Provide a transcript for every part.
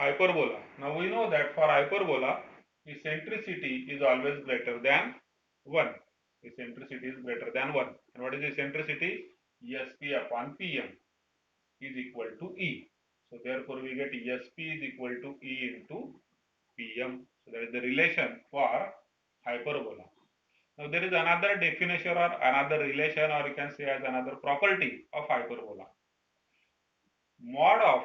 hyperbola. Now we know that for hyperbola, eccentricity is always greater than 1. Eccentricity is greater than 1. And what is eccentricity? Sp upon Pm is equal to E. So therefore we get Sp is equal to E into Pm. So that is the relation for hyperbola. Now there is another definition or another relation, or you can say as another property of hyperbola. Mod of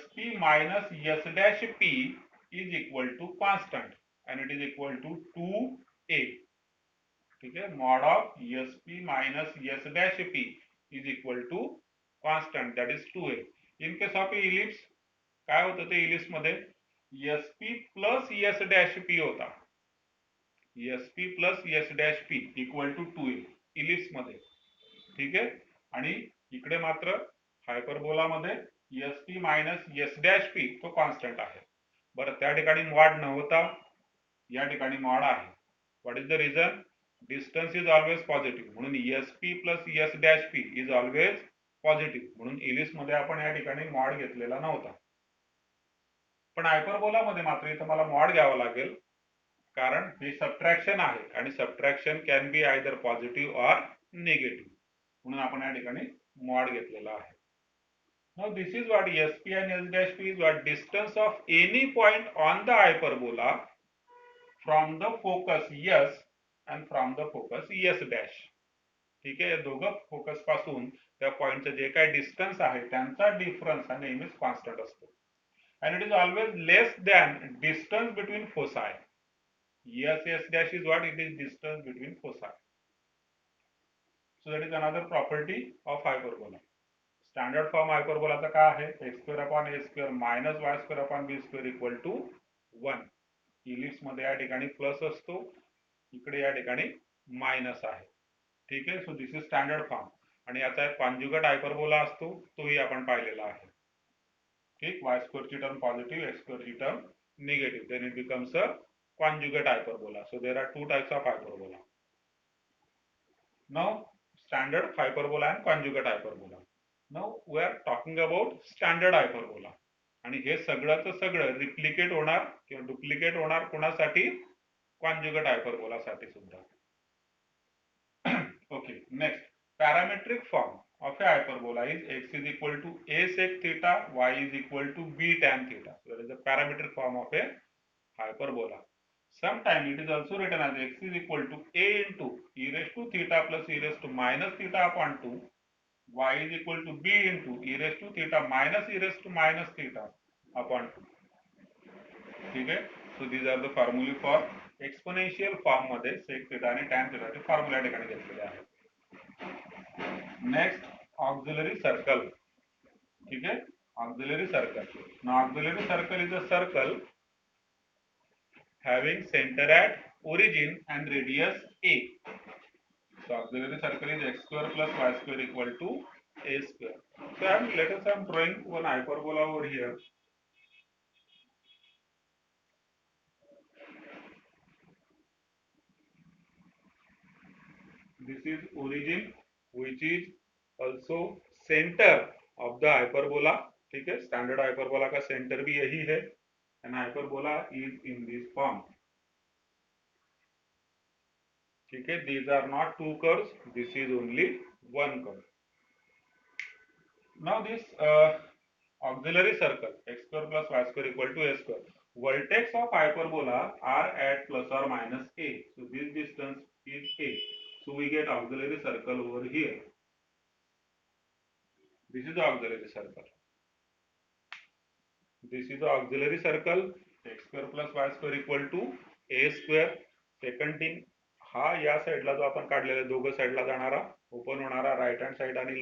Sp minus S dash P is equal to constant and it is equal to 2a. Okay, mod of Sp minus S dash P is equal to constant, that is 2a. In case of ellipse, काय होतं ते ellipse मध्ये Sp plus S dash P होता. Sp plus S dash P equal to 2a ellipse मध्ये. ठीक आहे, आणि इकडे मात्र हायपरबोला मध्ये Sp minus S dash P तो कॉन्स्टंट आहे. बरं, त्या ठिकाणी मॉड नव्हता, या ठिकाणी मॉड आहे. What is the reason? Distance is always positive, म्हणून Sp plus S dash P is always positive, म्हणून ellipse मध्ये आपण या ठिकाणी मॉड घेतलेला नव्हता. पण हायपरबोला मध्ये मात्र इथं मला मॉड घ्यावा लागेल, कारण हे सबट्रॅक्शन आहे आणि subtraction can be either positive or negative, म्हणून आपण या ठिकाणी मॉड घेतलेला आहे. Now this is what Sp and S dash P is what distance of any point on the hyperbola from the focus S and from the focus S dash. ठीक आहे, दोघं focus पासून त्या पॉइंटचं जे काही डिस्टन्स आहे त्यांचा डिफरन्स हा नेहमीच कॉन्स्टंट असतो. And it is always less than distance between foci. S dash is what? It is distance between foci. So that is another property of hyperbola. Standard form hyperbola चा काय आहे? x square upon a square minus y square upon b square equal to 1. ellipse मध्ये या ठिकाणी plus असतो, इकडे या ठिकाणी मायनस आहे. ठीक आहे, सो दिस इज स्टँडर्ड फॉर्म. आणि याचा एक कॉन्जुगेट हायपरबोला असतो, तोही आपण पाहिलेला आहे. ठीक, y square ची टर्म पॉझिटिव्ह, x square ची term negative, then it becomes a conjugate hyperbola. So there are two types of hyperbola. Now standard hyperbola and conjugate hyperbola. Now we are talking about standard hyperbola. आणि हे सगळंच सगळं replicate होणार किंवा duplicate होणार कोणासाठी? Conjugate hyperbola साठी सुद्धा. Okay, next, parametric form of a hyperbola is x is equal to a sec theta, y is equal to b tan theta. So that is the parametric form of a hyperbola. Sometimes it is also written as x is equal to a into e raised to theta plus e raised to minus theta upon 2, y is equal to b into e raised to theta minus e raised to minus theta upon 2. ठीक आहे, so these are the formulae for exponential form मध्ये sec theta आणि tan theta चे formula ठिकाणी घेतलेले आहेत. Next, auxiliary circle. ठीक आहे, auxiliary circle. Now auxiliary circle is a circle having center at origin and radius a. So auxiliary circle is x square plus y square equal to a square. So let us I'm drawing one hyperbola over here. This is origin which is also center of the hyperbola. ठीक है, standard hyperbola का centre भी यही है, and hyperbola is in this form. ठीक है, these are not two curves, this is only one curve. Now this auxiliary circle x square plus y square equal to a square. Vertex of hyperbola are at plus or minus a. So this distance is a. So we get auxiliary circle over here. This is the auxiliary circle. This is the auxiliary circle. X square plus y square equal to a square. Second thing, हा या साइडला जो आपण काढलेला दोघं साइडला जाणारा open होणारा राइट हँड साइड आणि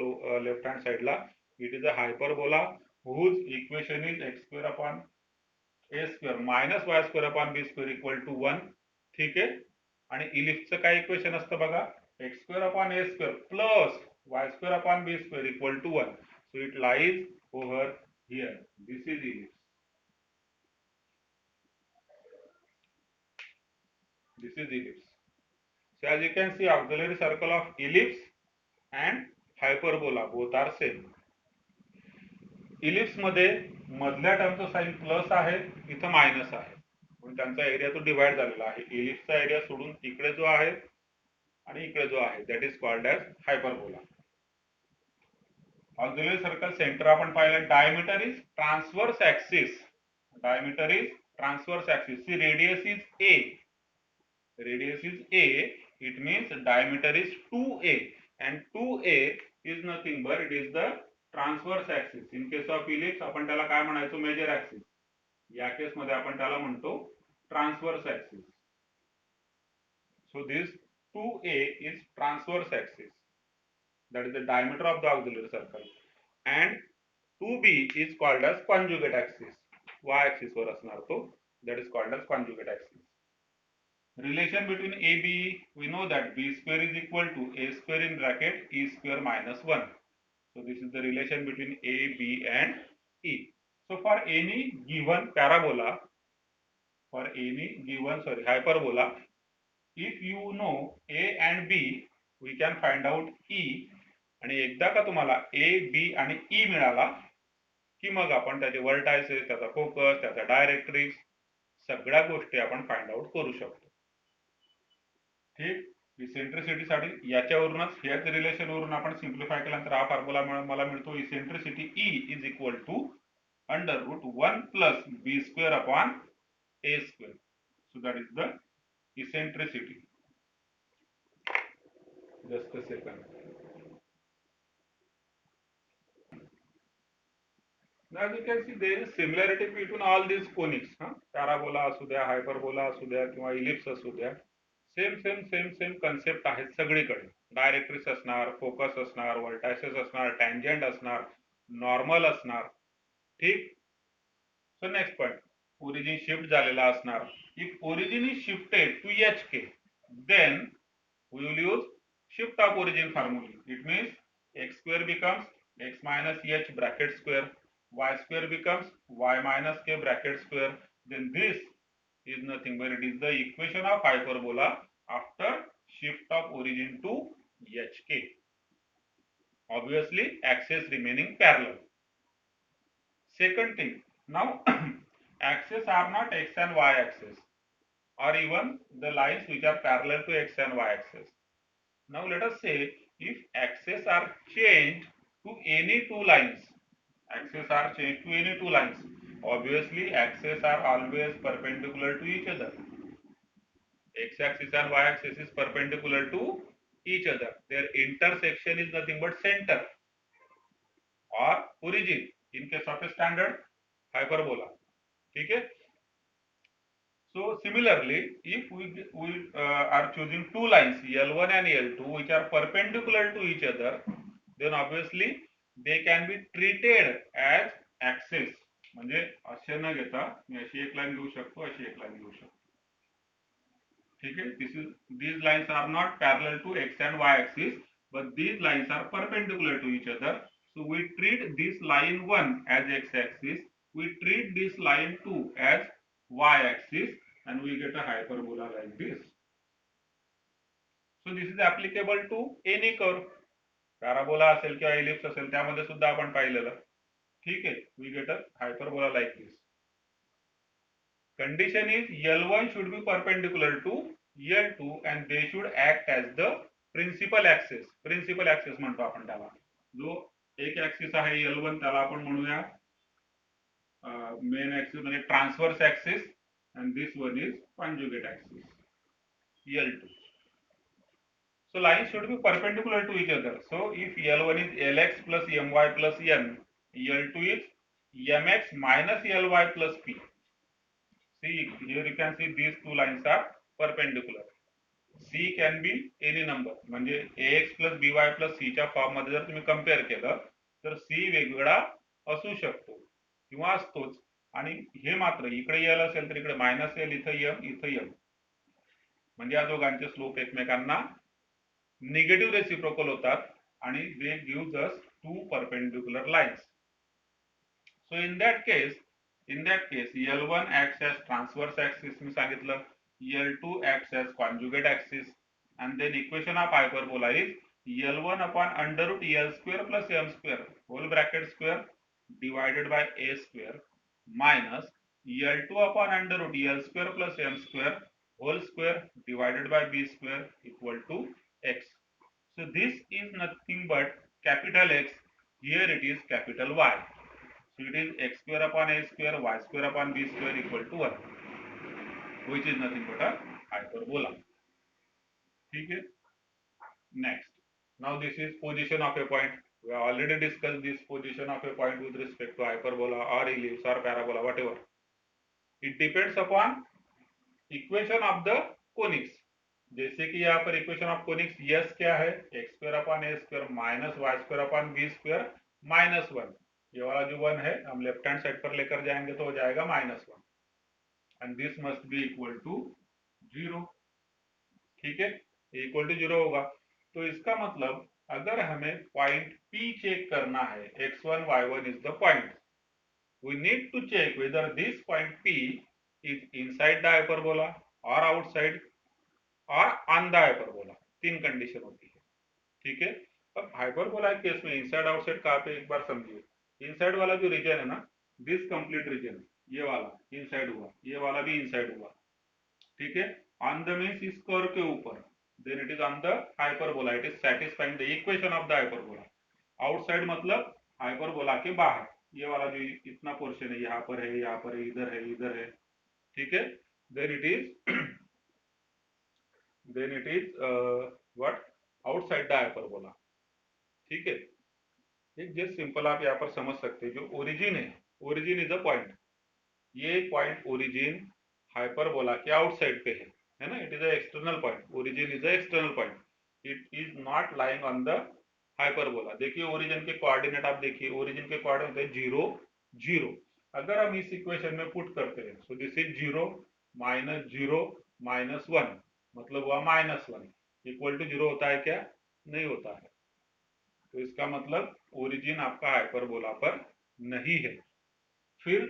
लेफ्ट हँड साइडला, it is a hyperbola whose equation is x square upon a square minus y square upon b square equal to 1. ठीक आहे, आणि इलिप्सचं काय इक्वेशन असतं बघा, x square upon a square plus y square upon b square equal to 1. So it lies over here. This is ellipse. This is ellipse. So as you can see, auxiliary circle of ellipse and hyperbola both are same. Ellipse मध्ये मधल्या टर्मचं sign plus आहे, इथं minus आहे, म्हणून त्यांचा area तो divide झालेला आहे. इलिप्सचा एरिया सोडून इकडे जो आहे आणि इकडे जो आहे that is called as hyperbola. Auxiliary circle centre आपण पाहिलं. Diameter is transverse axis. Diameter is transverse axis. See, radius is a. Radius is a. It means diameter is 2a, and 2a is nothing but it is the transverse axis. In case of ellipse आपण त्याला काय म्हणायचो? Major axis. या case मध्ये आपण त्याला म्हणतो transverse axis. So this 2a is transverse axis. That is the diameter of the auxiliary circle. And 2b is called as conjugate axis. Y axis वर असणार तो, that is called as conjugate axis. Relation between AB, we know that b square is equal to a square in bracket e square minus 1. So this is the relation between A, B and E. So for any given parabola, hyperbola, if you know A and B, we can find out E. आणि एकदा का तुम्हाला A, B आणि E मिळाला की मग आपण त्याचे vertices, त्याचा फोकस, त्याचा डायरेक्ट्रिक्स सगळ्या गोष्टी आपण फाइंड आउट करू शकतो. ठीक. इसेंट्रिसिटी साठी याच्यावरूनच, याच रिलेशन वरून आपण सिंप्लिफाय केल्यानंतर हा फॉर्म्युला मला मिळतो. Eccentricity E is equal to √1 plus b square upon a square. So that is the eccentricity. Just a second. As you can see, there is similarity between all these conics. Parabola असू द्या, hyperbola असू द्या किंवा ellipse असू द्या, same concept आहेत सगळीकडे. Directrix असणार, फोकस असणार, वर्टायसेस असणार, टँजंट असणार, नॉर्मल असणार. ठीक. So next point, origin shift झालेला असणार. If origin is shifted to HK, then we will use shift of origin formula. It means x square becomes x minus h bracket square, y square becomes y minus k bracket square. Then this is nothing but it is the equation of hyperbola after shift of origin to HK. Obviously, axis remaining parallel. Second thing, now axes are not x and y axis, or even the lines which are parallel to x and y axis. Now let us say if axes are changed to any two lines, obviously axes are always perpendicular to each other. X axis and y axis is perpendicular to each other. Their intersection is nothing but center or origin in case of a standard hyperbola. Okay. So similarly, if we are choosing two lines L1 and L2 which are perpendicular to each other, then obviously they can be treated as axis. म्हणजे असे न घेता मी अशी एक line घेऊ शकतो, अशी एक लाईन घेऊ शकतो. ठीक आहे. These lines are not parallel to x and y axis, but these lines are perpendicular to each other. So we treat this line 1 as x axis, we treat this line 2 as y axis, and we get a hyperbola like this. So this is applicable to any curve. Parabola असेल किंवा ellipse असेल त्यामध्ये सुद्धा आपण पाहिलेलं. ठीक आहे. We get a hyperbola like this. Condition is L1 should be perpendicular to L2 and they should act as the principal axis. Principal axis म्हणतो आपण त्याला. जो एक ऍक्सिस आहे L1 त्याला आपण म्हणूया मेन ऍक्सिस म्हणजे transverse axis, and this one is conjugate axis L2. So lines should be perpendicular to each other. So if L1 is Lx plus My plus N, L2 is Mx minus Ly plus P. See, here you can see these two lines are perpendicular. C can be any number. म्हणजे ax plus by plus c च्या form मध्ये जर तुम्ही compare केलं तर c वेगवेगळा असू शकतो किंवा असतोच. आणि हे मात्र इकडे l असेल तर इकडे मायनस l, इथं m, इथं m. म्हणजे या दोघांचे स्लोप एकमेकांना निगेटिव्ह रेसिप्रोकल होतात आणि they gives us two perpendicular lines. So in that case L1 acts as transverse axis मी सांगितलं, L2 acts as conjugate axis, and then equation of hyperbola is L1 upon under root L square plus M square whole bracket square divided by a square minus L2 upon under root L square plus M square whole square divided by B square equal to X. So this is nothing but capital X. Here it is capital Y. So it is x square upon a square, y square upon b square equal to 1, which is nothing but a hyperbola. ठीक है. Next. Now this is position of a point. We have already discussed this position of a point with respect to hyperbola or ellipse or parabola, whatever. It depends upon equation of the conics. जैसे कि यहाँ पर equation of conics यस क्या है, x square upon a square minus y square upon b square minus 1. ये वाला जो 1 है हम लेफ्ट हैंड साइड पर लेकर जाएंगे तो हो जाएगा -1 and this must be equal to 0. ठीक है, इक्वल टू 0 होगा. तो इसका मतलब अगर हमें पॉइंट P चेक करना है, x1 y1 is the point, we need to check whether this point P is inside the hyperbola or outside और ऑन द हाइपरबोला. 3 कंडीशन होती है. ठीक है, अब हाइपरबोला के केस में इनसाइड आउटसाइड कहाँ पे एक बार समझिए. इनसाइड वाला जो रीजन है ना, दिस कंप्लीट रीजन, ये वाला इनसाइड हुआ, ये वाला भी इनसाइड हुआ. ठीक है, ऑन द मीन्स इस कर्व के ऊपर, then it is on the hyperbola, it is satisfying the equation of the hyperbola. Outside मतलब हाइपरबोला के बाहर, ये वाला जो इतना पोर्शन है, यहाँ पर है, यहाँ पर है, इधर है, इधर है. ठीक है, then it is what outside the hyperbola. ठीक है, एक जस्ट सिंपल आप यहाँ पर समझ सकते हैं. जो ओरिजिन है, ओरिजिन इज अ पॉइंट, ये पॉइंट ओरिजिन हाइपरबोला के आउटसाइड पे है ना. It is a external point, origin is a external point, it is not lying on the hyperbola. देखिए ओरिजिन के कोऑर्डिनेट आप देखिए, ओरिजिन के कोऑर्डिनेट है 0 0. अगर हम इस इक्वेशन में पुट करते हैं, सो दिस इज 0 -1, मतलब हुआ -1 इक्वल टू 0 होता है क्या, नहीं होता है. तो इसका मतलब ओरिजिन आपका हाइपरबोला पर नहीं है. फिर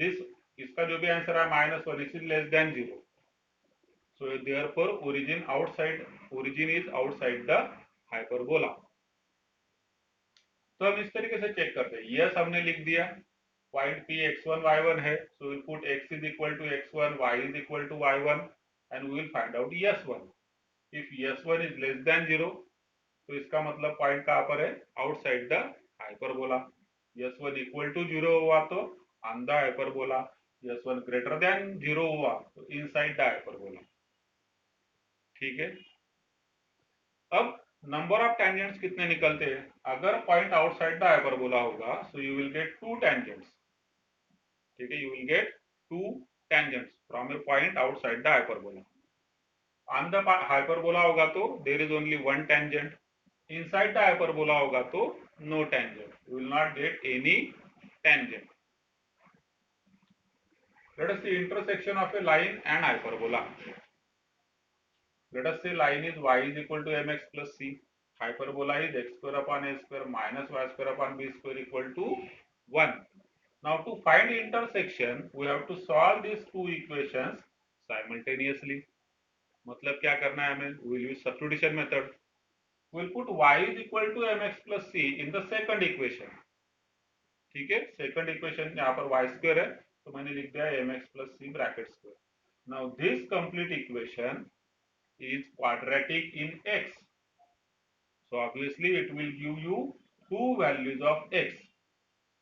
दिस, इसका जो भी आंसर है -1 is less than 0. So therefore origin outside, origin is outside the hyperbola. तो हम इस तरीके से चेक करते हैं. यस हमने लिख दिया, पॉइंट P x1 y1 है, so we put x is equal to x1, y is equal to y1 and we will find out s1. If s1 is less than 0, तो इसका मतलब पॉइंट कहाँ पर है, outside the hyperbola. s1 equal to 0 हुआ तो on the hyperbola, s1 greater than 0 हुआ तो इनसाइड द हाइपरबोला. ठीक है, अब नंबर ऑफ टेंजेंट्स कितने निकलते हैं. अगर पॉइंट आउटसाइड द हाइपरबोला होगा, so you will get 2 tangents. ठीक है, you will get 2 tangents from a point outside the hyperbola. On the hyperbola होगा तो there is only 1 tangent. Inside the hyperbola होगा तो no tangent, you will not get any tangent. Let us see intersection of a line and hyperbola. let us say line is y is equal to mx plus c, hyperbola is x square upon a square minus y square upon b square equal to 1. Now to find intersection we have to solve these two equations simultaneously. मतलब क्या करना है हमें, we will use substitution method. we will put y is equal to mx plus c in the second equation. ठीक है, second equation यहाँ पर y square है तो मैंने लिख दिया mx plus c bracket square. now this complete equation is quadratic in x, so obviously it will give you two values of x.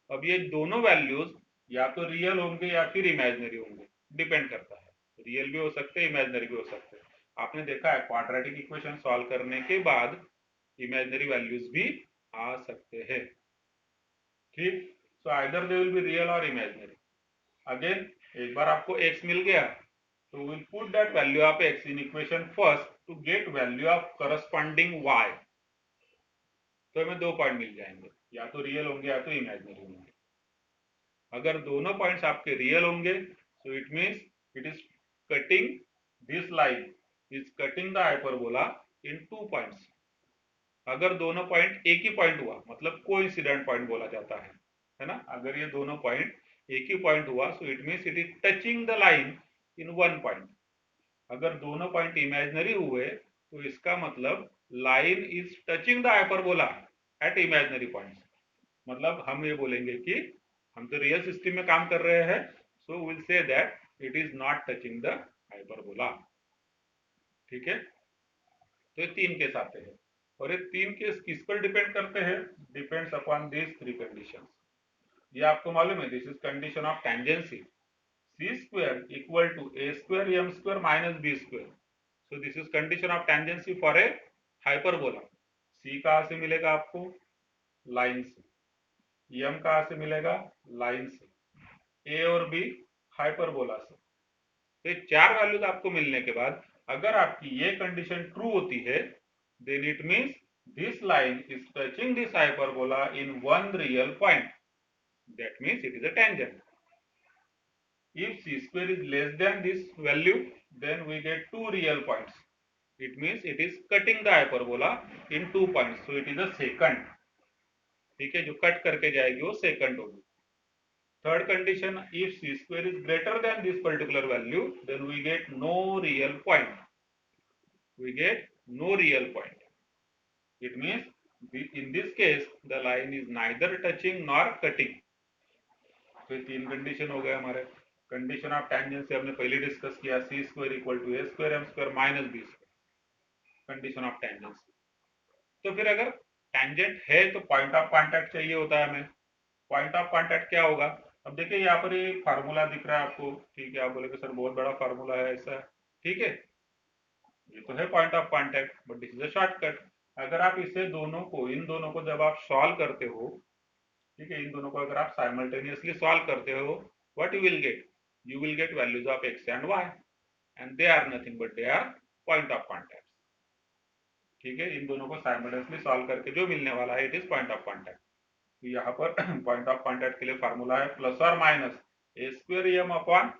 अब ये दोनों वैल्यूज या तो रियल होंगे या फिर इमेजिनरी होंगे, डिपेंड करता है. रियल भी हो सकते हैं, इमेजिनरी भी हो सकते हैं. आपने देखा है क्वाड्रेटिक इक्वेशन सॉल्व करने के बाद इमेजिनरी वैल्यूज भी आ सकते हैं. ठीक, so either they will be real और इमेजिनरी. अगेन एक बार आपको x मिल गया, so we'll put that value of x in equation first to get value of corresponding y. तो हमें 2 पॉइंट मिल जाएंगे, या तो रियल होंगे या तो इमेजिनरी होंगे. अगर दोनों पॉइंट्स आपके रियल होंगे, so it means it is cutting, this line is cutting the hyperbola in 2 points. अगर दोनों पॉइंट एक ही पॉइंट हुआ मतलब कोइंसिडेंट पॉइंट बोला जाता है ना. अगर ये दोनों पॉइंट एक ही पॉइंट हुआ, so it means it is touching the line in 1 point. अगर दोनों पॉइंट इमेजिनरी हुए तो इसका मतलब line is touching the hyperbola at imaginary points. मतलब हम ये बोलेंगे कि हम तो रियल सिस्टम में काम कर रहे हैं, so will say that it is not touching the hyperbola. ठीक है, तो ये 3 केस आते हैं, और ये 3 केस किस पर डिपेंड करते हैं? Depends upon this 3 conditions. ये आपको मालूम है, this is condition of tangency, c square equal to a square m square minus B square. So this is condition of tangency for a hyperbola. C कहां से मिलेगा आपको? लाइन से। M कहां से मिलेगा? लाइन से। ए और बी हाइपरबोला से। तो ये 4 वैल्यूज आपको मिलने के बाद अगर आपकी ये कंडीशन ट्रू होती है, then it means this line is touching this hyperbola in one real point, that means it is a tangent. If c square is less than this value, then we get 2 real points. It means it is cutting the hyperbola in 2 points. So it is a secant. ठीक है, जो cut करके जाएगी वो second होगी। Third condition, if c square is greater than this particular value, then we get no real point. We get no real point. It means in this case the line is neither touching nor cutting. तो ये 3 condition हो गए हमारे। Condition of tangency हमने पहले discuss किया, c square equal to a square m square minus B square, condition of tangency. तो फिर अगर टेंजेंट है तो पॉइंट ऑफ कांटेक्ट चाहिए होता है हमें। पॉइंट ऑफ कांटेक्ट क्या होगा? अब देखिए यहाँ पर ये फार्मूला दिख रहा है आपको, ठीक है, आप बोलेगे सर बहुत बड़ा फार्मूला है ऐसा, ठीक है, ये तो है point of contact, but this is a shortcut. अगर आप इसे दोनों को, इन दोनों को जब आप सॉल्व करते हो, ठीक है, इन दोनों को अगर आप साइमल्टेनियसली सॉल्व करते हो, what you will gate? You will get values of x and y, and they are nothing but they are point of contact. ठीक है, इन दोनों को साइमल्टेनियसली सॉल्व करके जो मिलने वाला है it is point of contact. तो यहाँ पर पॉइंट ऑफ कांटेक्ट के लिए फार्मूला है प्लस और minus a square m upon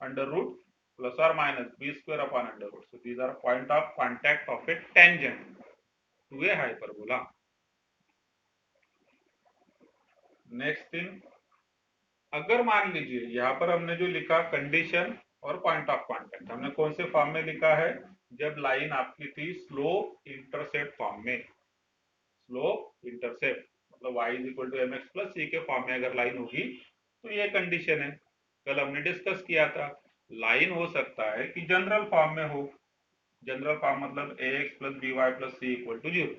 under root plus और minus B square upon under root. So these are point of contact of a tangent to a hyperbola. Next thing, अगर मान लीजिए यहाँ पर हमने जो लिखा कंडीशन और पॉइंट ऑफ कांटेक्ट, हमने कौन से फॉर्म में लिखा है? जब लाइन आपकी थी स्लोप इंटरसेप्ट फॉर्म में। स्लोप इंटरसेप्ट मतलब y is equal to m x plus c के फॉर्म में अगर लाइन होगी तो ये कंडीशन है। कल हमने डिस्कस किया था, लाइन हो सकता है कि जनरल फॉर्म में हो। जनरल फॉर्म मतलब a x plus b y plus c equal to 0।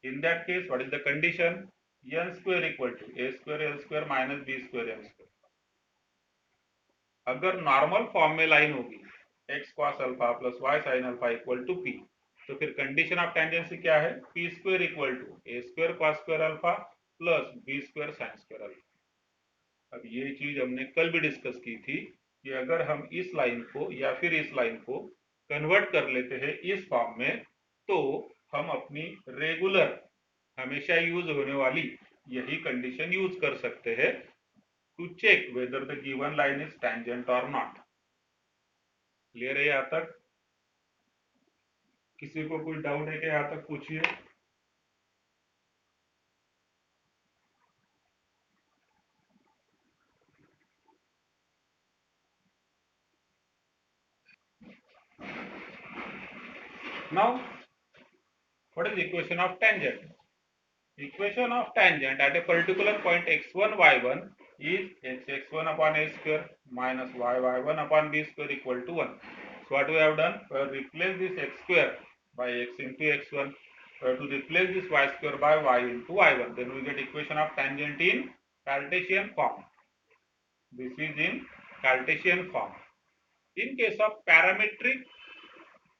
In that case what is the condition? N square equal to a square l square minus B square m square. अगर normal form में line होगी x cos alpha plus y sin alpha equal to p, तो फिर condition of tangency क्या है? p square equal to a square cos square alpha plus b square sin square alpha. अब ये चीज हमने कल भी डिस्कस की थी कि अगर हम इस लाइन को या फिर इस लाइन को कन्वर्ट कर लेते हैं इस फॉर्म में, तो हम अपनी रेगुलर हमेशा यूज होने वाली यही कंडीशन यूज कर सकते हैं to check whether the given line is tangent or not. Clear है यहाँ तक? किसी को कोई डाउट है क्या? यहाँ तक पूछिए। Now, what is equation of tangent? Equation of tangent at a particular point x1 y1 is x1 upon a square minus y1 upon b square equal to 1. So what we have done? We have replaced this x square by x into x1. We have to replace this y square by y into y1. Then we get equation of tangent in Cartesian form. This is in Cartesian form. In case of parametric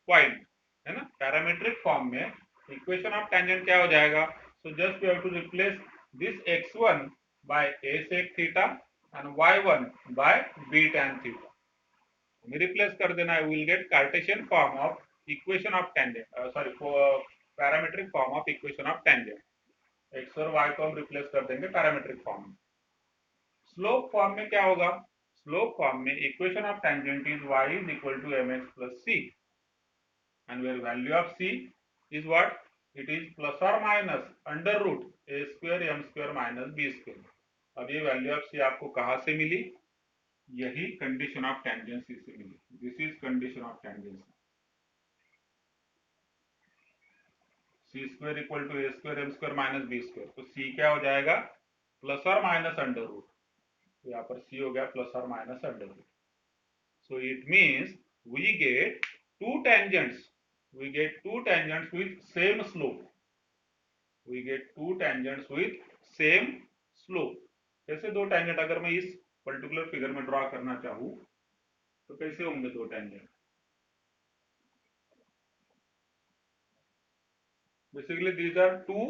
point, है ना, parametric form में equation of tangent क्या हो जाएगा? So just we have to replace this x1 by a sec theta and y1 by b tan theta. हमें replace कर देना है, will get cartesian form of equation of tangent, sorry parametric form of equation of tangent. x और y को हम replace कर देंगे parametric form में। स्लोप फॉर्म में क्या होगा? स्लोप फॉर्म में equation of tangent is y is equal to mx plus c, and where value of c is what? It is plus or minus under root a square m square minus b square. अब ये value of c आपको कहां से मिली? यही condition of tangency से मिली। This is condition of tangency. c square equal to a square m square minus b square. तो c क्या हो जाएगा? प्लस और माइनस अंडर रूट, तो यहाँ पर c हो गया प्लस और minus under root. So it means we get two tangents. We get two tangents with same slope. We get two tangents with same slope. कैसे दो tangent अगर मैं इस पर्टिकुलर फिगर में ड्रॉ करना चाहूँ तो कैसे होंगे दो tangent? Basically these are two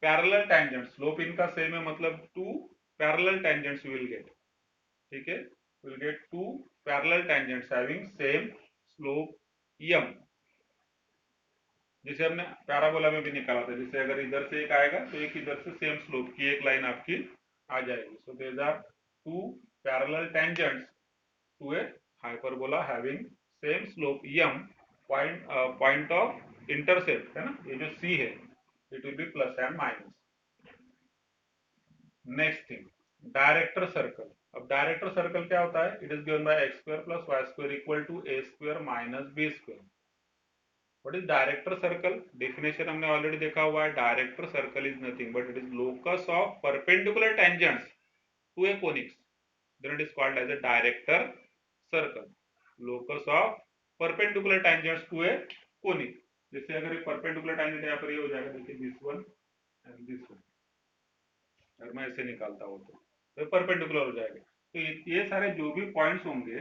parallel tangents. Slope इनका same है, मतलब two parallel tangents we will get. ठीक है, we will get two parallel tangents having same slope m. जिसे हमने पैराबोला में भी निकाला था, जिसे अगर इधर से एक आएगा तो एक इधर से सेम स्लोप की एक लाइन आपकी आ जाएगी. So there are two parallel tangents to a hyperbola having same slope m. Point of intercept है ना, ये जो c है, it will be plus and minus. Next thing, director circle. अब डायरेक्टर सर्कल क्या होता है? It is given by x square plus y square equal to a square minus b square. What is director circle? Definition हमने ऑलरेडी देखा हुआ है. Director circle is nothing but it is locus of perpendicular tangents to a conics. Then it is called as a director circle. Locus of perpendicular tangents to a conic. जैसे अगर ये perpendicular tangent यहाँ पर ये हो जाएगा, देखिए this one and this one. अगर मैं ऐसे निकालता हूँ तो perpendicular हो जाएगा. तो ये सारे जो भी पॉइंट्स होंगे,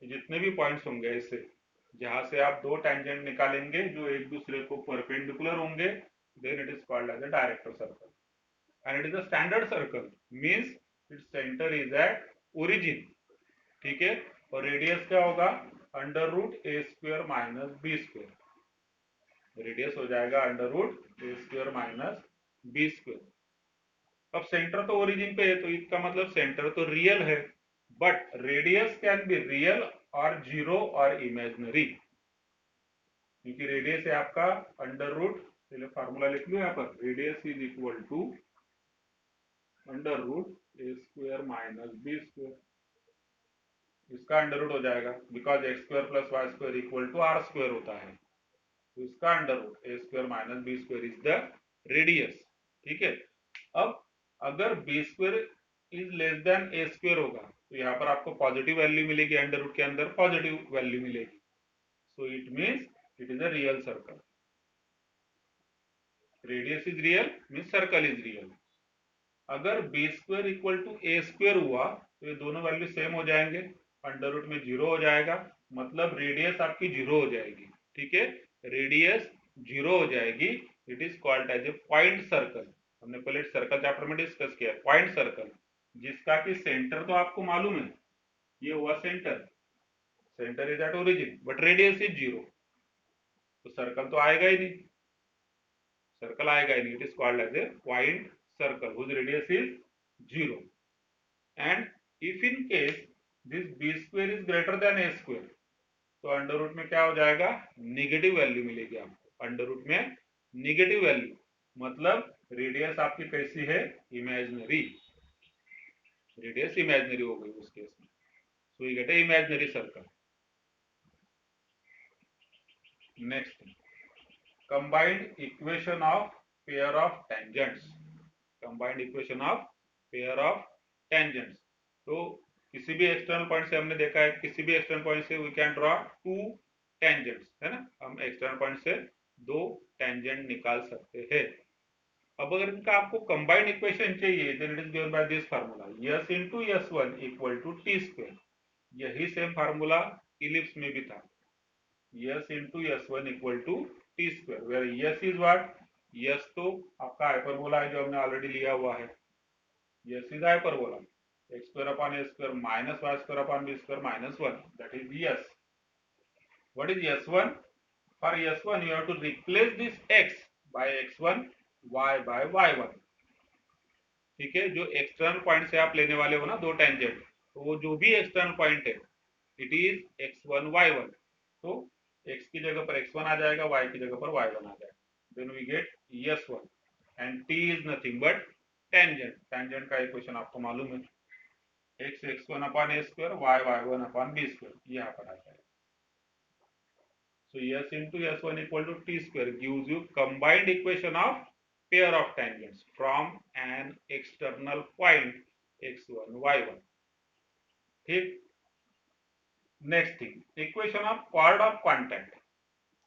जितने भी पॉइंट्स होंगे ऐसे, जहां से आप दो टेंजेंट निकालेंगे जो एक दूसरे को परपेंडिकुलर होंगे, then it is called as a director circle. And it is a standard circle, means its centre is at origin. ठीक है, और रेडियस क्या होगा? अंडर रूट ए square minus B square. Radius हो जाएगा अंडर रूट ए square minus B square. अब centre तो origin पे है, तो इसका मतलब सेंटर तो रियल है, but radius can be real और जीरो और इमेजिनरी. क्योंकि रेडियस है आपका अंडर रूट, चलिए फार्मूला लिख लो यहाँ पर, radius is equal to under root A square minus B square. इसका अंडर रूट हो जाएगा, because X square plus Y square equal to R square होता है, तो इसका under root A square minus B square is the radius. ठीक है, अब अगर B square is less than A square होगा तो यहाँ पर आपको पॉजिटिव वैल्यू मिलेगी, अंडर रूट के अंदर पॉजिटिव वैल्यू मिलेगी. सो it means it is a real circle. Radius is real means circle is real. अगर B square equal to a square हुआ तो ये दोनों वैल्यू सेम हो जाएंगे, अंडर रूट में जीरो हो जाएगा, मतलब रेडियस आपकी जीरो हो जाएगी. ठीक है, रेडियस जीरो हो जाएगी. It is called as a point circle. हमने पहले सर्कल चैप्टर में डिस्कस किया, पॉइंट सर्कल, जिसका कि सेंटर तो आपको मालूम है, ये हुआ centre, centre is at origin, but radius is zero, तो सर्कल तो आएगा ही नहीं, सर्कल आएगा ही नहीं. It is called as a point circle whose radius is 0. And if in case this b square is greater than a square, तो under root में क्या हो जाएगा? निगेटिव वैल्यू मिलेगी आपको. अंडर रूट में निगेटिव वैल्यू मतलब रेडियस आपकी कैसी है? इमेजिनरी. रेडियस इमेजिनरी हो गई उस केस में. So you get A imaginary circle. Next, combined equation of pair of tangents. Combined equation of pair of tangents. तो किसी भी एक्सटर्नल पॉइंट से हमने देखा है, किसी भी एक्सटर्नल पॉइंट से we can draw two tangents, है ना. हम एक्सटर्नल पॉइंट से दो टेंजेंट निकाल सकते हैं. अब अगर इनका आपको कंबाइंड इक्वेशन चाहिए, then it is given by this formula, s into s1 equal to t square. यही सेम फार्मूला इलिप्स में भी था, s into s1 equal to t square, where s is what? Yes तो आपका hyperbola है जो हमने ऑलरेडी लिया हुआ है. S is hyperbola, x square upon a square minus y square upon b square minus 1, that is S. What is s1? For s1 you have to replace this x by x1, y by y1. ठीक है, जो external point से आप लेने वाले हो ना दो टेंजेंट, तो वो जो भी एक्सटर्नल पॉइंट है, इट इज x1 y1. तो x की जगह पर x1 आ जाएगा, y की जगह पर y1 आ जाएगा. then we get s1 and t is nothing but tangent. tangent का इक्वेशन आपको मालूम है, x x1 upon a square, y y1 upon b square, ये यहाँ पर आ जाएगा. so s into s1 equal to t square gives you combined equation of pair of tangents from an external point x1 y1. ठीक, next thing equation of chord of contact,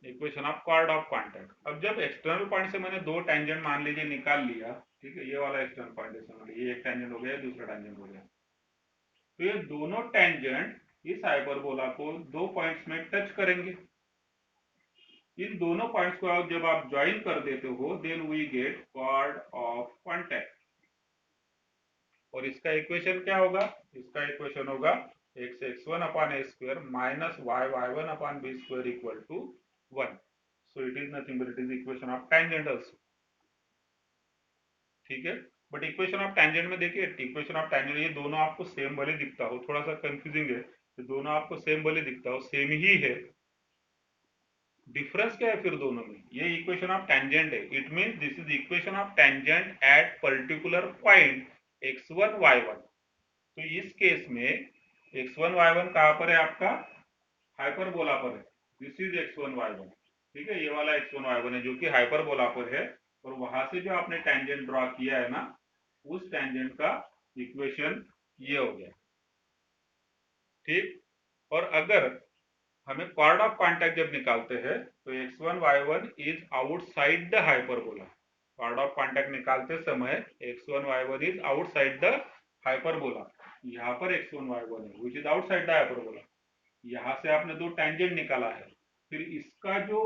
equation of chord of contact. अब जब external point से मैंने दो tangent मान लीजिए निकाल लिया, ठीक है, ये वाला एक्सटर्नल पॉइंट है, समझ लीजिए ये एक टेंजेंट हो गया, दूसरा टेंजेंट हो गया, तो ये दोनों टेंजेंट इस हाइपरबोला को दो पॉइंट्स में टच करेंगे। इन दोनों पॉइंट्स को जब आप ज्वाइन कर देते हो then we get chord of contact. और इसका इक्वेशन क्या होगा, इसका इक्वेशन होगा x x1 upon a square minus y y1 upon b square equal to 1. So it is nothing but it is equation of tangent also. ठीक है, but equation of tangent में देखिए, इक्वेशन ऑफ टेंजेंट ये दोनों आपको same भले दिखता हो, थोड़ा सा कंफ्यूजिंग है, ये दोनों आपको सेम भले दिखता हो, सेम ही है, डिफरेंस क्या है फिर दोनों में, ये इक्वेशन ऑफ टेंजेंट है, it means this is equation of tangent at particular point x1 y1। तो इस केस में x1 y1 कहां पर है, आपका हाइपरबोला पर है, दिस इज x1 y1, ठीक है, ये वाला x1 y1 है जो कि हाइपरबोला पर है, और वहां से जो आपने टेंजेंट ड्रॉ किया है ना, उस टेंजेंट का इक्वेशन ये हो गया। ठीक, और अगर हमें कॉर्ड ऑफ कॉन्टैक्ट जब निकालते हैं तो x1 y1 is outside the hyperbola, chord of contact निकालते समय x1 y1 is outside the hyperbola, यहाँ पर x1 y1 है which is outside the hyperbola, यहाँ से आपने दो टेंजेंट निकाला है, फिर इसका जो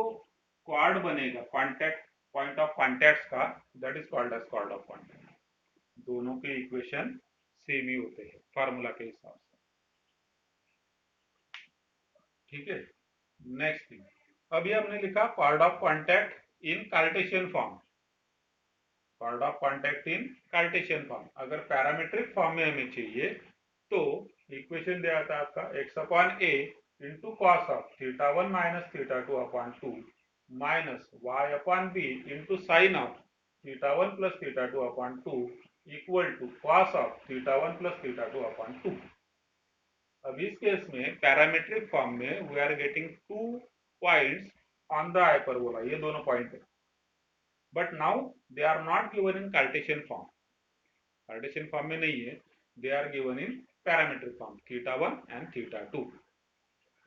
कॉर्ड बनेगा कॉन्टैक्ट पॉइंट ऑफ कॉन्टैक्ट का, that is called as chord of contact. दोनों के इक्वेशन सेम ही होते हैं फार्मूला के हिसाब से, ठीक है। नेक्स्ट थिंग, अभी हमने लिखा chord of contact in cartesian form, chord of contact in cartesian form. अगर पैरामीट्रिक फॉर्म में हमें चाहिए तो इक्वेशन दिया था आपका x upon a into cos of theta 1 minus theta 2 upon 2 minus y upon b into sine of theta 1 plus theta 2 upon 2 equal to cos of theta 1 plus theta 2 upon 2। अब इस case में parametric form में we are getting two points on the hyperbola, ये दोनों point है, but now they are not given in cartesian form, cartesian form में नहीं है, they are given in parametric form theta 1 and theta 2।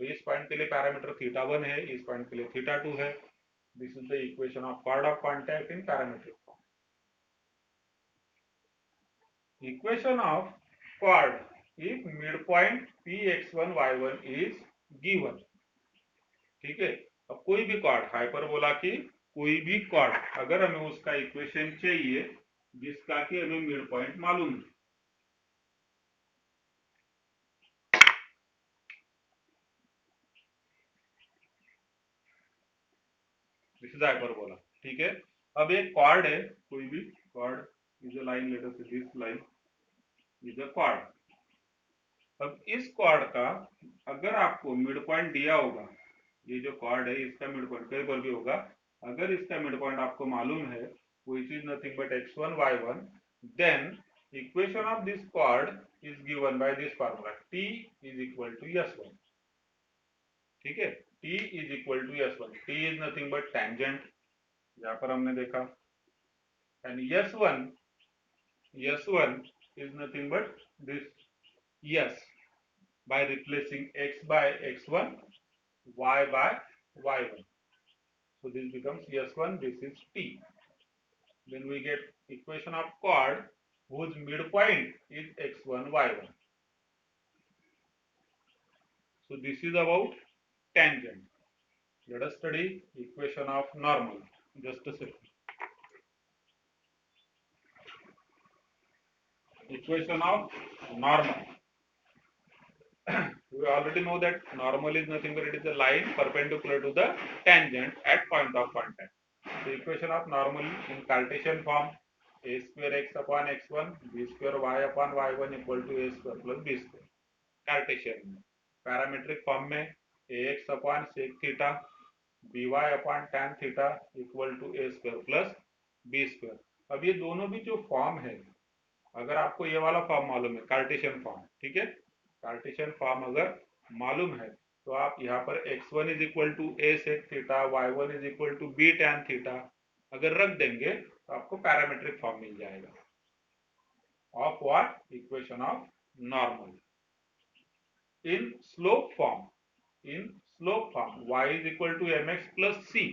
तो इस point के लिए पैरामीटर थीटा 1 है, इस पॉइंट के लिए थीटा 2 है, this is the equation of chord of contact in parametric form. Equation of chord if mid point px1 y1 is given, ठीक है। अब कोई भी कॉर्ड हाइपरबोला की कोई भी कॉर्ड अगर हमें उसका इक्वेशन चाहिए जिसका कि हमें मिड पॉइंट मालूम है, दिस इज हाइपरबोला, ठीक है। अब एक कॉर्ड है, कोई भी chord is a line, let us say this line is a chord. अब इस कॉर्ड का अगर आपको मिड पॉइंट दिया होगा, ये जो कॉर्ड है इसका मिड पॉइंट कहीं पर भी होगा, अगर इसका मिड पॉइंट आपको मालूम है which is nothing but x1 y1, then equation of this chord is given by this formula t is equal to s1, ठीक है, t is equal to s1, t is nothing but tangent, यहाँ पर हमने देखा, and s1 is nothing but this s by replacing x by x1, y by y1, so this becomes s1, this is t, then we get equation of chord whose midpoint is x1 y1, so this is about tangent. Let us study equation of normal, just a second. Equation of normal. We already know that normal is nothing but it is a line perpendicular to the tangent at point of contact. The equation of normal in Cartesian form, a square x upon x1 b square y upon y1 equal to a square plus b square. Cartesian में parametric form में ax upon sec theta by upon tan theta equal to a square plus b square. अब ये दोनों भी जो form है, अगर आपको ये वाला फॉर्म मालूम है कार्टेशियन फॉर्म, ठीक है, कार्टेशियन फॉर्म अगर मालूम है तो आप यहाँ पर x1 is equal to a sec theta, y1 is equal to b tan theta अगर रख देंगे तो आपको पैरामेट्रिक फॉर्म मिल जाएगा of what, equation of normal. In slope form, in slope form y is equal to m x plus c,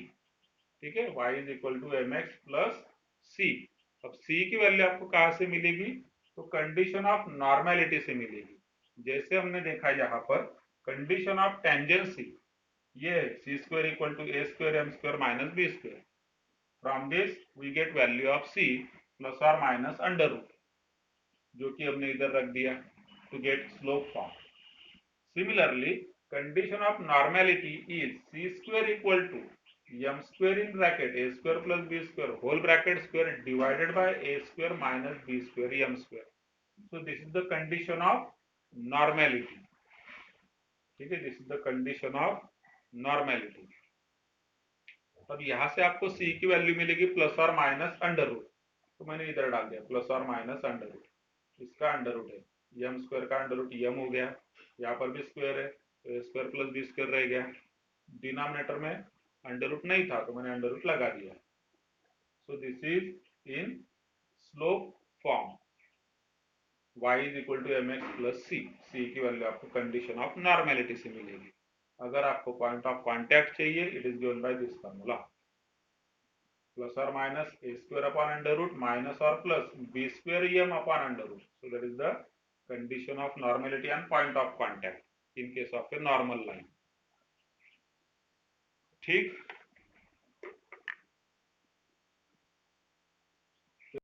ठीक है, y is equal to m x plus c. अब c की वैल्यू आपको कहां से मिलेगी, तो कंडीशन ऑफ नॉर्मेलिटी से मिलेगी। जैसे हमने देखा यहाँ पर कंडीशन ऑफ टेंजेंसी ये है c square equal to a square m square minus B square. From this we get value of c plus और माइनस अंडर रूट, जो कि हमने इधर रख दिया to get slope form. Similarly condition of normality is c square equal to m square in bracket a square plus b square whole bracket square divided by a square minus b square m square. So this is the condition of normality, ठीक है, this is the condition of normality. अब यहाँ से आपको c की value मिलेगी plus और minus under root, तो मैंने इधर डाल दिया प्लस और माइनस अंडर रूट, इसका अंडर रूट है m स्क्वायर का अंडर रूट m हो गया, यहाँ पर भी स्क्वायर है तो a square plus b square रह गया, डिनोमिनेटर में अंडर रूट नहीं था तो मैंने अंडर रूट लगा दिया। So this is in slope form y is equal to mx plus c, c की वैल्यू आपको कंडीशन ऑफ नॉर्मेलिटी से मिलेगी। अगर आपको पॉइंट ऑफ कांटेक्ट चाहिए it is given by this formula plus और minus a square upon under root minus और plus b square m upon under root. So that is the condition of normality and point of contact in case of a normal line. ठीक।